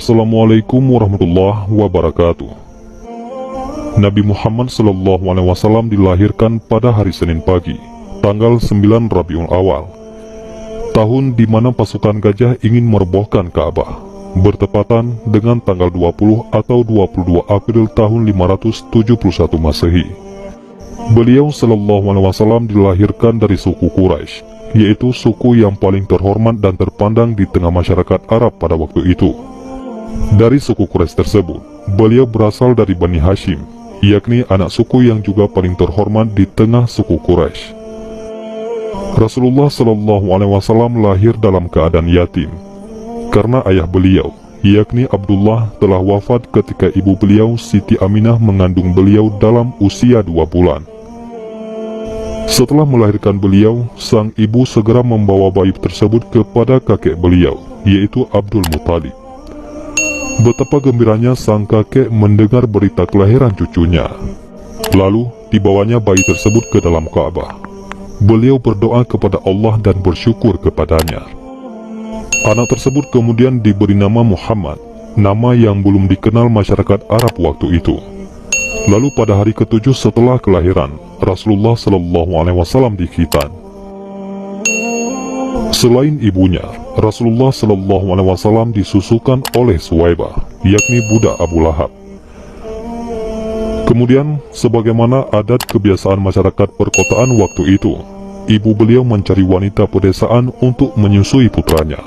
Assalamualaikum warahmatullahi wabarakatuh. Nabi Muhammad SAW dilahirkan pada hari Senin pagi, tanggal 9 Rabiul Awal, tahun di mana pasukan gajah ingin merobohkan Ka'bah, bertepatan dengan tanggal 20 atau 22 April tahun 571 Masehi. Beliau SAW dilahirkan dari suku Quraisy, yaitu suku yang paling terhormat dan terpandang di tengah masyarakat Arab pada waktu itu. Dari suku Quraisy tersebut, beliau berasal dari Bani Hashim, yakni anak suku yang juga paling terhormat di tengah suku Quraisy. Rasulullah SAW lahir dalam keadaan yatim, karena ayah beliau, yakni Abdullah, telah wafat ketika ibu beliau Siti Aminah mengandung beliau dalam usia 2 bulan. Setelah melahirkan beliau, sang ibu segera membawa bayi tersebut kepada kakek beliau, yaitu Abdul Muthalib. Betapa gembiranya sang kakek mendengar berita kelahiran cucunya. Lalu, dibawanya bayi tersebut ke dalam Ka'bah. Beliau berdoa kepada Allah dan bersyukur kepadanya. Anak tersebut kemudian diberi nama Muhammad, nama yang belum dikenal masyarakat Arab waktu itu. Lalu pada hari ke-7 setelah kelahiran, Rasulullah SAW dikhitan. Selain ibunya, Rasulullah SAW disusukan oleh Suwaibah, yakni budak Abu Lahab. Kemudian, sebagaimana adat kebiasaan masyarakat perkotaan waktu itu, ibu beliau mencari wanita pedesaan untuk menyusui putranya.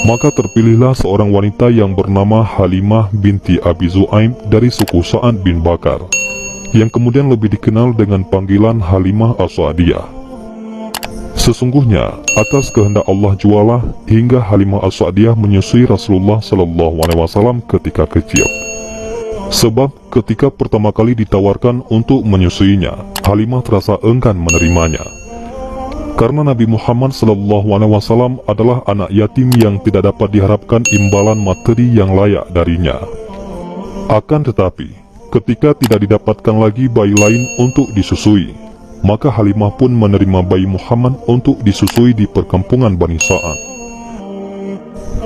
Maka terpilihlah seorang wanita yang bernama Halimah binti Abi Zu'aim dari suku Sa'ad bin Bakar, yang kemudian lebih dikenal dengan panggilan Halimah As-Sa'diyah. Sesungguhnya, atas kehendak Allah jualah hingga Halimah As-Sa'diyah menyusui Rasulullah SAW ketika kecil. Sebab ketika pertama kali ditawarkan untuk menyusuinya, Halimah terasa enggan menerimanya. Karena Nabi Muhammad SAW adalah anak yatim yang tidak dapat diharapkan imbalan materi yang layak darinya. Akan tetapi, ketika tidak didapatkan lagi bayi lain untuk disusui, maka Halimah pun menerima bayi Muhammad untuk disusui di perkampungan Bani Sa'ad.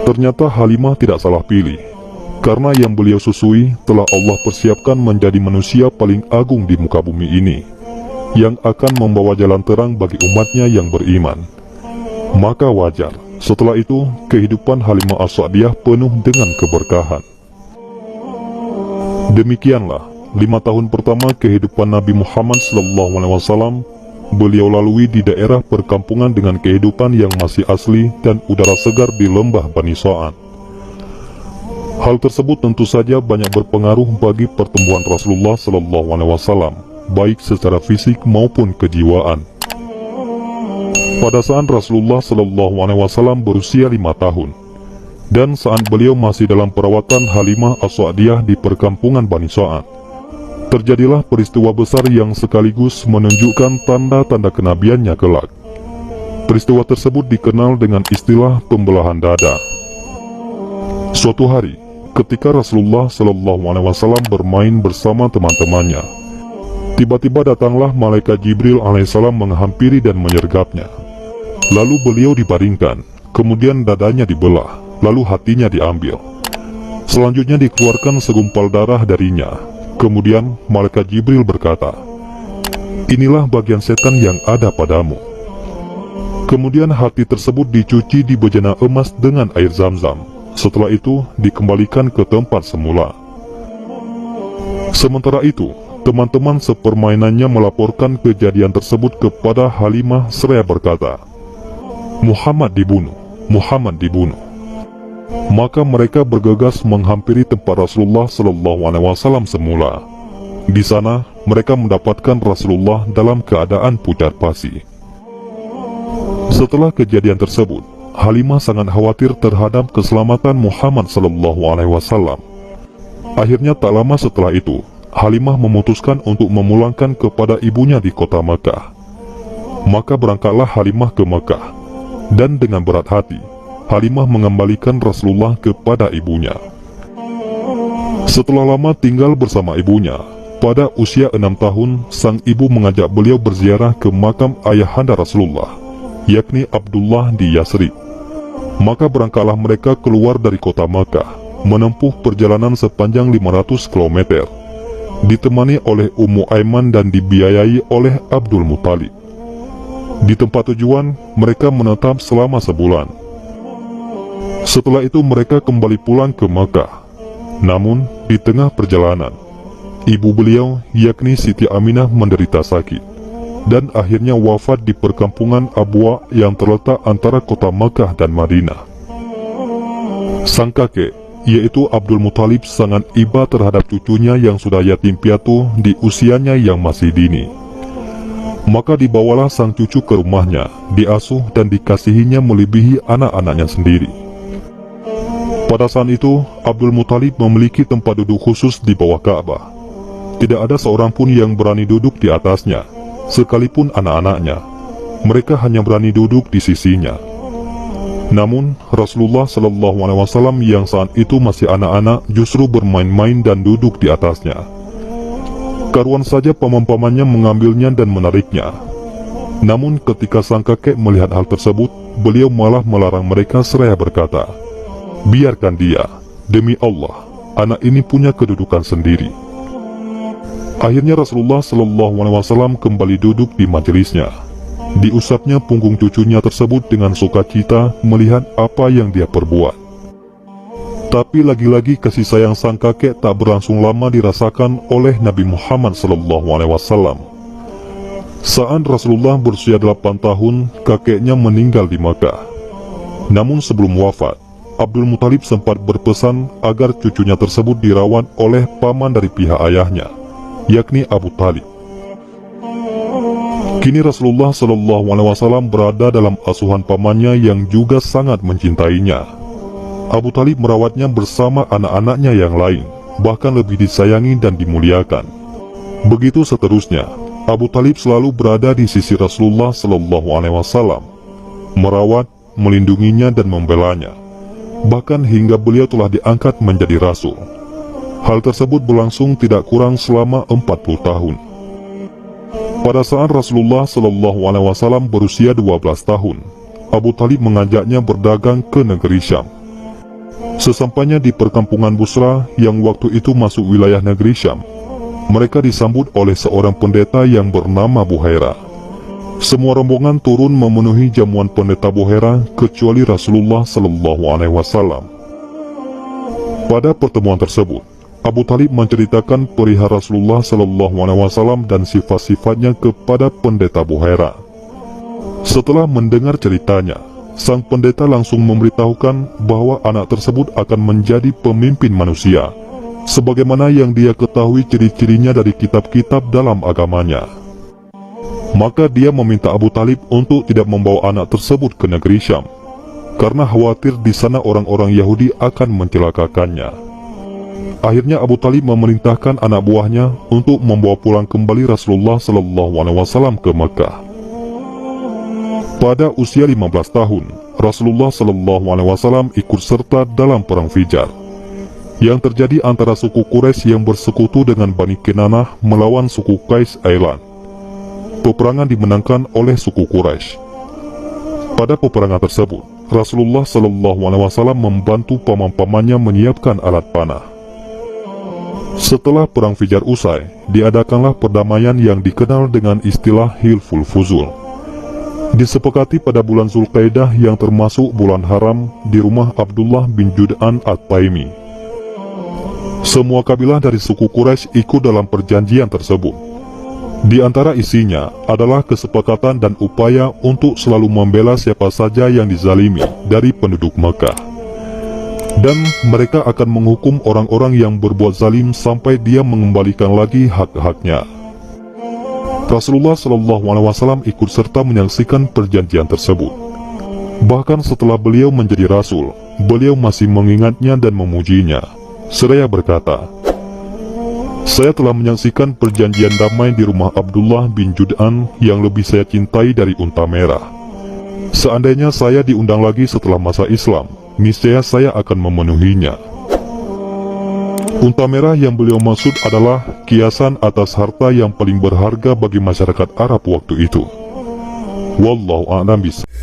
Ternyata Halimah tidak salah pilih, karena yang beliau susui telah Allah persiapkan menjadi manusia paling agung di muka bumi ini, yang akan membawa jalan terang bagi umatnya yang beriman. Maka wajar, setelah itu, kehidupan Halimah As-Sa'diyah penuh dengan keberkahan. Demikianlah, 5 tahun pertama kehidupan Nabi Muhammad SAW, beliau lalui di daerah perkampungan dengan kehidupan yang masih asli dan udara segar di lembah Bani Sa'ad. Hal tersebut tentu saja banyak berpengaruh bagi pertumbuhan Rasulullah SAW, baik secara fisik maupun kejiwaan. Pada saat Rasulullah SAW berusia 5 tahun, dan saat beliau masih dalam perawatan Halimah As-Sa'diyah di perkampungan Bani Sa'ad, terjadilah peristiwa besar yang sekaligus menunjukkan tanda-tanda kenabiannya kelak. Peristiwa tersebut dikenal dengan istilah pembelahan dada. Suatu hari, ketika Rasulullah SAW bermain bersama teman-temannya, tiba-tiba datanglah malaikat Jibril alaihissalam menghampiri dan menyergapnya. Lalu beliau dibaringkan, kemudian dadanya dibelah, lalu hatinya diambil. Selanjutnya dikeluarkan segumpal darah darinya. Kemudian malaikat Jibril berkata, "Inilah bagian setan yang ada padamu." Kemudian hati tersebut dicuci di bejana emas dengan air Zam-Zam. Setelah itu dikembalikan ke tempat semula. Sementara itu, teman-teman sepermainannya melaporkan kejadian tersebut kepada Halimah seraya berkata, "Muhammad dibunuh, Muhammad dibunuh." Maka mereka bergegas menghampiri tempat Rasulullah SAW semula. Di sana, mereka mendapatkan Rasulullah dalam keadaan pucat pasi. Setelah kejadian tersebut, Halimah sangat khawatir terhadap keselamatan Muhammad SAW. Akhirnya tak lama setelah itu, Halimah memutuskan untuk memulangkan kepada ibunya di kota Mekah. Maka berangkatlah Halimah ke Mekah, dan dengan berat hati, Halimah mengembalikan Rasulullah kepada ibunya. Setelah lama tinggal bersama ibunya, pada usia 6 tahun, sang ibu mengajak beliau berziarah ke makam ayahanda Rasulullah, yakni Abdullah di Yasrib. Maka berangkatlah mereka keluar dari kota Makkah, menempuh perjalanan sepanjang 500 km, ditemani oleh Ummu Aiman dan dibiayai oleh Abdul Muthalib. Di tempat tujuan, mereka menetap selama sebulan. Setelah itu mereka kembali pulang ke Mekah. Namun, di tengah perjalanan, ibu beliau, yakni Siti Aminah, menderita sakit dan akhirnya wafat di perkampungan Abwa yang terletak antara kota Mekah dan Madinah. Sang kakek, yaitu Abdul Muthalib, sangat iba terhadap cucunya yang sudah yatim piatu di usianya yang masih dini. Maka dibawalah sang cucu ke rumahnya, diasuh dan dikasihinya melebihi anak-anaknya sendiri. Pada saat itu, Abdul Muthalib memiliki tempat duduk khusus di bawah Ka'bah. Tidak ada seorang pun yang berani duduk di atasnya, sekalipun anak-anaknya. Mereka hanya berani duduk di sisinya. Namun, Rasulullah SAW yang saat itu masih anak-anak justru bermain-main dan duduk di atasnya. Karuan saja paman-pamannya mengambilnya dan menariknya. Namun ketika sang kakek melihat hal tersebut, beliau malah melarang mereka seraya berkata, "Biarkan dia, demi Allah, anak ini punya kedudukan sendiri." Akhirnya Rasulullah SAW kembali duduk di majelisnya. Diusapnya punggung cucunya tersebut dengan sukacita melihat apa yang dia perbuat. Tapi lagi-lagi kasih sayang sang kakek tak berlangsung lama dirasakan oleh Nabi Muhammad SAW. Saat Rasulullah berusia 8 tahun, kakeknya meninggal di Makkah. Namun sebelum wafat, Abdul Muthalib sempat berpesan agar cucunya tersebut dirawat oleh paman dari pihak ayahnya, yakni Abu Thalib. Kini Rasulullah SAW berada dalam asuhan pamannya yang juga sangat mencintainya. Abu Thalib merawatnya bersama anak-anaknya yang lain, bahkan lebih disayangi dan dimuliakan. Begitu seterusnya, Abu Thalib selalu berada di sisi Rasulullah SAW, merawat, melindunginya dan membelanya. Bahkan hingga beliau telah diangkat menjadi rasul. Hal tersebut berlangsung tidak kurang selama 40 tahun. Pada saat Rasulullah SAW berusia 12 tahun, Abu Thalib mengajaknya berdagang ke negeri Syam. Sesampainya di perkampungan Busra yang waktu itu masuk wilayah negeri Syam, mereka disambut oleh seorang pendeta yang bernama Buhaira. Semua rombongan turun memenuhi jamuan pendeta Buhaira kecuali Rasulullah SAW. Pada pertemuan tersebut, Abu Thalib menceritakan perihal Rasulullah SAW dan sifat-sifatnya kepada pendeta Buhaira. Setelah mendengar ceritanya, sang pendeta langsung memberitahukan bahwa anak tersebut akan menjadi pemimpin manusia, sebagaimana yang dia ketahui ciri-cirinya dari kitab-kitab dalam agamanya. Maka dia meminta Abu Thalib untuk tidak membawa anak tersebut ke negeri Syam, karena khawatir di sana orang-orang Yahudi akan mencelakakannya. Akhirnya Abu Thalib memerintahkan anak buahnya untuk membawa pulang kembali Rasulullah SAW ke Mekah. Pada usia 15 tahun, Rasulullah SAW ikut serta dalam perang Fijar yang terjadi antara suku Quraisy yang bersekutu dengan Bani Kinanah melawan suku Qais Ailan. Peperangan dimenangkan oleh suku Quraisy. Pada peperangan tersebut, Rasulullah SAW membantu paman-pamannya menyiapkan alat panah. Setelah perang Fijar usai, diadakanlah perdamaian yang dikenal dengan istilah Hilful Fuzul. Disepakati pada bulan Zulkaidah yang termasuk bulan haram di rumah Abdullah bin Jud'an At-Taimi. Semua kabilah dari suku Quraisy ikut dalam perjanjian tersebut. Di antara isinya adalah kesepakatan dan upaya untuk selalu membela siapa saja yang dizalimi dari penduduk Mekah. Dan mereka akan menghukum orang-orang yang berbuat zalim sampai dia mengembalikan lagi hak-haknya. Rasulullah SAW ikut serta menyaksikan perjanjian tersebut. Bahkan setelah beliau menjadi rasul, beliau masih mengingatnya dan memujinya, seraya berkata, "Saya telah menyaksikan perjanjian damai di rumah Abdullah bin Jud'an yang lebih saya cintai dari unta merah. Seandainya saya diundang lagi setelah masa Islam, niscaya saya akan memenuhinya." Unta merah yang beliau maksud adalah kiasan atas harta yang paling berharga bagi masyarakat Arab waktu itu. Wallahu a'lam bishawab.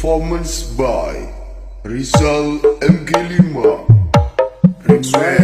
Performance by Rizal MG5 Remix